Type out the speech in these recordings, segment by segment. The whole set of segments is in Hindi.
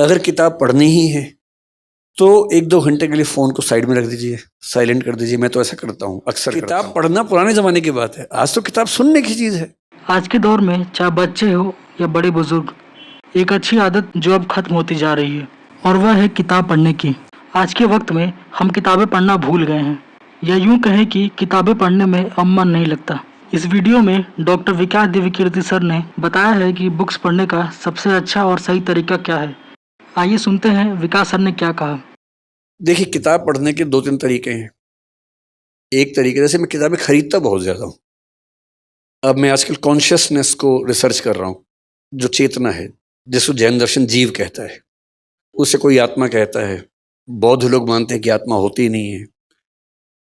अगर किताब पढ़नी ही है तो 1-2 घंटे के लिए फ़ोन को साइड में रख दीजिए, साइलेंट कर दीजिए। मैं तो ऐसा करता हूँ, अक्सर करता हूँ। किताब पढ़ना पुराने ज़माने की बात है, आज तो किताब सुनने की चीज़ है। आज के दौर में चाहे बच्चे हो या बड़े बुजुर्ग, एक अच्छी आदत जो अब खत्म होती जा रही है और वह है किताब पढ़ने की। आज के वक्त में हम किताबें पढ़ना भूल गए हैं, या यूं कहें कि किताबें पढ़ने में अब मन नहीं लगता। इस वीडियो में डॉक्टर विकास दिव्यकीर्ति सर ने बताया है कि बुक्स पढ़ने का सबसे अच्छा और सही तरीका क्या है। आइए सुनते हैं विकास सर ने क्या कहा। देखिए, किताब पढ़ने के 2-3 तरीके हैं। एक तरीके, जैसे मैं किताबें खरीदता बहुत ज़्यादा हूँ। अब मैं आजकल कॉन्शियसनेस को रिसर्च कर रहा हूँ, जो चेतना है, जिसको जैन दर्शन जीव कहता है, उसे कोई आत्मा कहता है। बौद्ध लोग मानते हैं कि आत्मा होती ही नहीं है,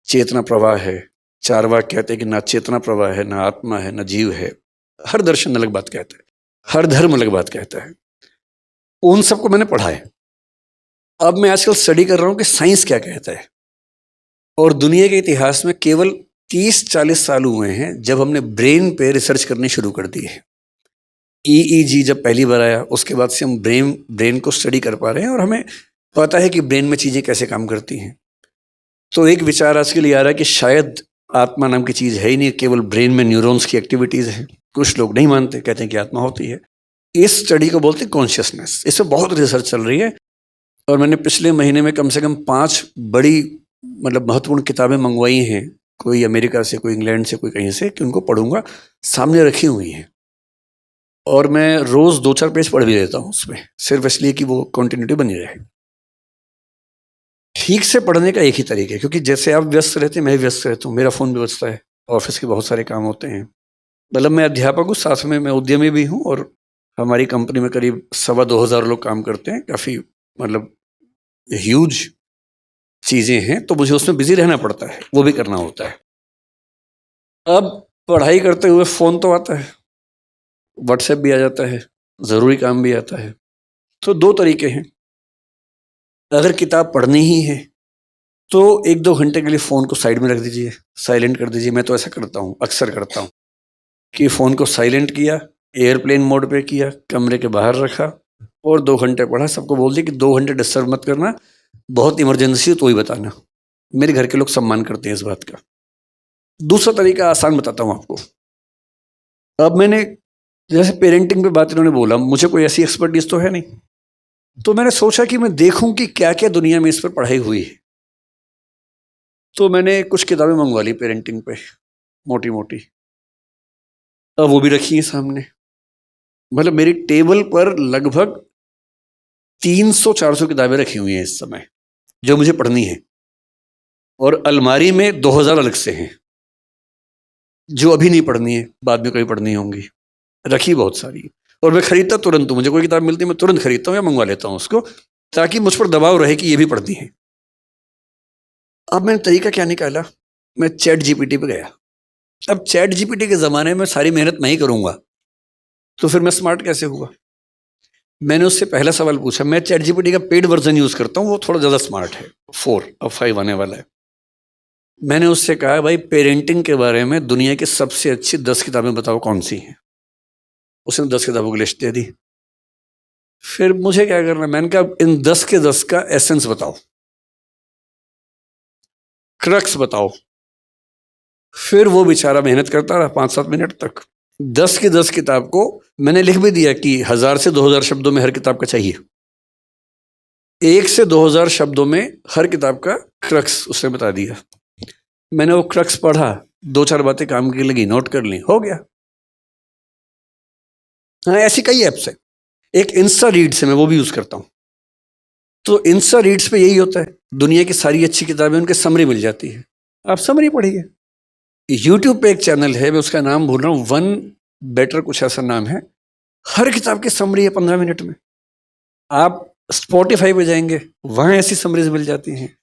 चेतना प्रवाह है। चार्वाक कहते हैं कि ना चेतना प्रवाह है, ना आत्मा है, ना जीव है। हर दर्शन अलग बात कहता है, हर धर्म अलग बात कहता है। उन सबको मैंने पढ़ा है। अब मैं आजकल स्टडी कर रहा हूँ कि साइंस क्या कहता है। और दुनिया के इतिहास में केवल 30-40 साल हुए हैं जब हमने ब्रेन पे रिसर्च करनी शुरू कर दी है। EEG जब पहली बार आया, उसके बाद से हम ब्रेन को स्टडी कर पा रहे हैं और हमें पता है कि ब्रेन में चीज़ें कैसे काम करती हैं। तो एक विचार आज के लिए आ रहा है कि शायद आत्मा नाम की चीज़ है ही नहीं, केवल ब्रेन में न्यूरॉन्स की एक्टिविटीज़ है। कुछ लोग नहीं मानते, कहते हैं कि आत्मा होती है। इस स्टडी को बोलते हैं कॉन्शियसनेस। इस पर बहुत रिसर्च चल रही है और मैंने पिछले महीने में कम से कम 5 बड़ी महत्वपूर्ण किताबें मंगवाई हैं, कोई अमेरिका से, कोई इंग्लैंड से, कोई कहीं से, कि उनको पढ़ूंगा। सामने रखी हुई हैं और मैं रोज़ 2-4 पेज पढ़ भी लेता हूँ उसमें, सिर्फ इसलिए कि वो कंटिन्यूटी बनी रहे। ठीक से पढ़ने का एक ही तरीका है, क्योंकि जैसे आप व्यस्त रहते हैं, मैं भी व्यस्त रहता हूँ, मेरा फ़ोन भी बजता है, ऑफिस के बहुत सारे काम होते हैं। मैं अध्यापक हूँ, साथ में मैं उद्यमी भी हूँ और हमारी कंपनी में करीब 2,200 लोग काम करते हैं। काफ़ी ह्यूज चीज़ें हैं, तो मुझे उसमें बिजी रहना पड़ता है, वो भी करना होता है। अब पढ़ाई करते हुए फ़ोन तो आता है, व्हाट्सएप भी आ जाता है, ज़रूरी काम भी आता है। तो 2 तरीके हैं। अगर किताब पढ़नी ही है तो 1-2 घंटे के लिए फ़ोन को साइड में रख दीजिए, साइलेंट कर दीजिए। मैं तो ऐसा करता हूँ, अक्सर करता हूँ कि फ़ोन को साइलेंट किया, एयरप्लेन मोड पे किया, कमरे के बाहर रखा और 2 घंटे पढ़ा। सबको बोल दिया कि 2 घंटे डिस्टर्ब मत करना, बहुत इमरजेंसी हो तो ही बताना। मेरे घर के लोग सम्मान करते हैं इस बात का। दूसरा तरीका आसान बताता हूँ आपको। अब मैंने, जैसे पेरेंटिंग पे बात इन्होंने बोला, मुझे कोई ऐसी एक्सपर्टीज तो है नहीं, तो मैंने सोचा कि मैं देखूं कि क्या क्या दुनिया में इस पर पढ़ाई हुई है। तो मैंने कुछ किताबें मंगवा ली पेरेंटिंग पे, मोटी मोटी। अब वो भी रखी है सामने। मेरी टेबल पर लगभग 300-400 किताबें रखी हुई हैं इस समय, जो मुझे पढ़नी है। और अलमारी में 2000 अलग से हैं, जो अभी नहीं पढ़नी है, बाद में कभी पढ़नी होंगी। रखी बहुत सारी। और मैं खरीदता तुरंत हूँ, मुझे कोई किताब मिलती है मैं तुरंत खरीदता हूँ या मंगवा लेता हूँ उसको, ताकि मुझ पर दबाव रहे कि ये भी पढ़नी है। अब मैंने तरीका क्या निकाला, मैं चैट जीपीटी पे गया। अब चैट जीपीटी के ज़माने में सारी मेहनत मैं ही करूँगा, तो फिर मैं स्मार्ट कैसे हुआ। मैंने उससे पहला सवाल पूछा। मैं चैट जीपीटी का पेड वर्जन यूज़ करता हूँ, वो थोड़ा ज़्यादा स्मार्ट है, 4, अब 5 आने वाला है। मैंने उससे कहा, भाई पेरेंटिंग के बारे में दुनिया की सबसे अच्छी 10 किताबें बताओ कौन सी हैं। उसने 10 किताबों की लिस्ट दे दी। फिर मुझे क्या करना, मैंने कहा इन 10 के 10 का एसेंस बताओ, क्रक्स बताओ। फिर वो बेचारा मेहनत करता रहा 5-7 मिनट तक। 10 की 10 किताब को मैंने लिख भी दिया कि 1000 से 2000 शब्दों में हर किताब का चाहिए। 1 से 2000 शब्दों में हर किताब का क्रक्स उसने बता दिया। मैंने वो क्रक्स पढ़ा, 2-4 बातें काम की लगी, नोट कर ली, हो गया। हाँ, ऐसी कई ऐप्स है। एक इंस्टा रीड्स है, मैं वो भी यूज करता हूँ। तो इंस्टा रीड्स पे यही होता है, दुनिया की सारी अच्छी किताबें उनके समरी मिल जाती है, आप समरी पढ़िए। यूट्यूब पे एक चैनल है, मैं उसका नाम भूल रहा हूँ, वन बेटर कुछ ऐसा नाम है। हर किताब की समरी है 15 मिनट में। आप स्पॉटिफाई पे जाएंगे, वहाँ ऐसी समरीज मिल जाती हैं।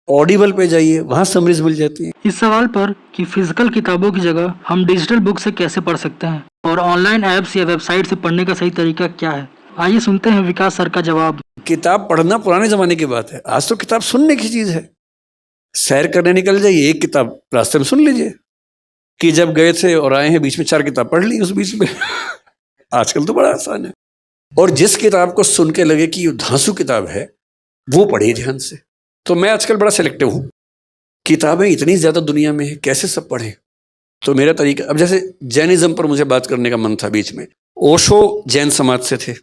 ऑडिबल पे जाइए, वहाँ समरीज मिल जाती हैं। इस सवाल पर कि फिजिकल किताबों की जगह हम डिजिटल बुक से कैसे पढ़ सकते हैं और ऑनलाइन ऐप्स या वेबसाइट से पढ़ने का सही तरीका क्या है, आइए सुनते हैं विकास सर का जवाब। किताब पढ़ना पुराने जमाने की बात है, आज तो किताब सुनने की चीज है। सैर करने निकल जाइए, एक किताब रास्ते में सुन लीजिए कि जब गए थे और आए हैं, बीच में 4 किताब पढ़ ली उस बीच में। आजकल तो बड़ा आसान है। और जिस किताब को सुन के लगे कि ये धांसू किताब है वो पढ़िए ध्यान से। तो मैं आजकल बड़ा सिलेक्टिव हूँ, किताबें इतनी ज़्यादा दुनिया में है, कैसे सब पढ़ें। तो मेरा तरीका, अब जैसे जैनिज़्म पर मुझे बात करने का मन था बीच में। ओशो जैन समाज से थे,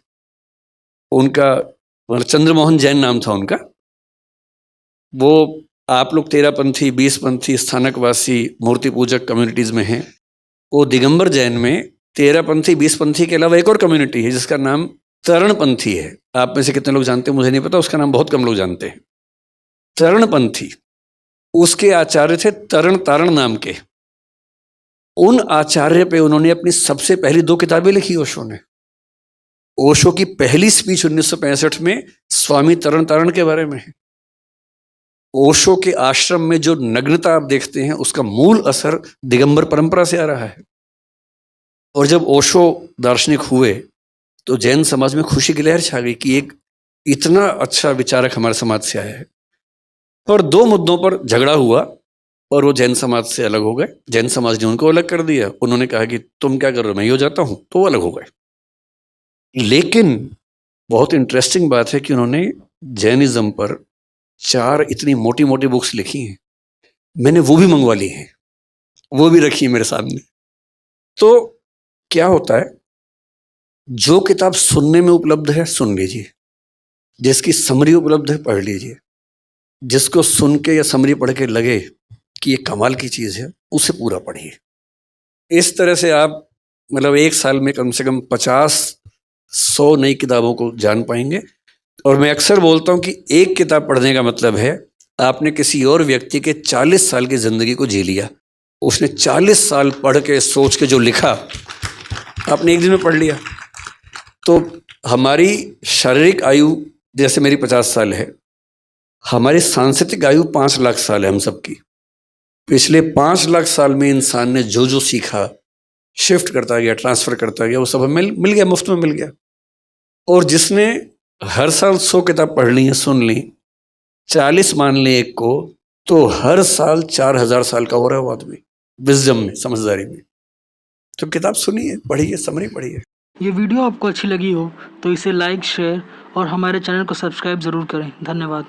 उनका चंद्रमोहन जैन नाम था उनका। वो आप लोग 13पंथी 20पंथी स्थानकवासी मूर्ति पूजक कम्युनिटीज़ में हैं, वो दिगंबर जैन में 13पंथी 20पंथी के अलावा एक और कम्युनिटी है जिसका नाम तरणपंथी है। आप में से कितने लोग जानते हैं मुझे नहीं पता, उसका नाम बहुत कम लोग जानते हैं। तरणपंथी, उसके आचार्य थे तरण तारण नाम के। उन आचार्य पे उन्होंने अपनी सबसे पहली 2 किताबें लिखी ओशो ने। ओशो की पहली स्पीच 1965 में स्वामी तरण तारण के बारे में है। ओशो के आश्रम में जो नग्नता आप देखते हैं उसका मूल असर दिगंबर परंपरा से आ रहा है। और जब ओशो दार्शनिक हुए तो जैन समाज में खुशी की लहर छा गई कि एक इतना अच्छा विचारक हमारे समाज से आया है। और 2 मुद्दों पर झगड़ा हुआ और वो जैन समाज से अलग हो गए। जैन समाज ने उनको अलग कर दिया, उन्होंने कहा कि तुम क्या कर रहे हो, मैं ही हो जाता हूं, तो वो अलग हो गए। लेकिन बहुत इंटरेस्टिंग बात है कि उन्होंने जैनिज्म पर 4 इतनी मोटी मोटी बुक्स लिखी हैं। मैंने वो भी मंगवा ली हैं, वो भी रखी है मेरे सामने। तो क्या होता है, जो किताब सुनने में उपलब्ध है सुन लीजिए, जिसकी समरी उपलब्ध है पढ़ लीजिए, जिसको सुन के या समरी पढ़ के लगे कि ये कमाल की चीज़ है उसे पूरा पढ़िए। इस तरह से आप मतलब एक साल में कम से कम 50-100 नई किताबों को जान पाएंगे। और मैं अक्सर बोलता हूँ कि एक किताब पढ़ने का मतलब है आपने किसी और व्यक्ति के 40 साल की ज़िंदगी को जी लिया। उसने 40 साल पढ़ के सोच के जो लिखा आपने एक दिन में पढ़ लिया। तो हमारी शारीरिक आयु जैसे मेरी 50 साल है, हमारी सांस्कृतिक आयु 5 लाख साल है हम सबकी। पिछले 5 लाख साल में इंसान ने जो जो सीखा, शिफ्ट करता गया, ट्रांसफ़र करता गया, वो सब हमें मिल गया, मुफ्त में मिल गया। और जिसने हर साल 100 किताब पढ़ ली हैं, सुन ली, 40 मान लें एक को, तो हर साल 4000 साल का हो रहा है वो आदमी विजडम में, समझदारी में। तो किताब सुनिए, पढ़िए, समरी पढ़िए। ये वीडियो आपको अच्छी लगी हो तो इसे लाइक, शेयर और हमारे चैनल को सब्सक्राइब ज़रूर करें। धन्यवाद।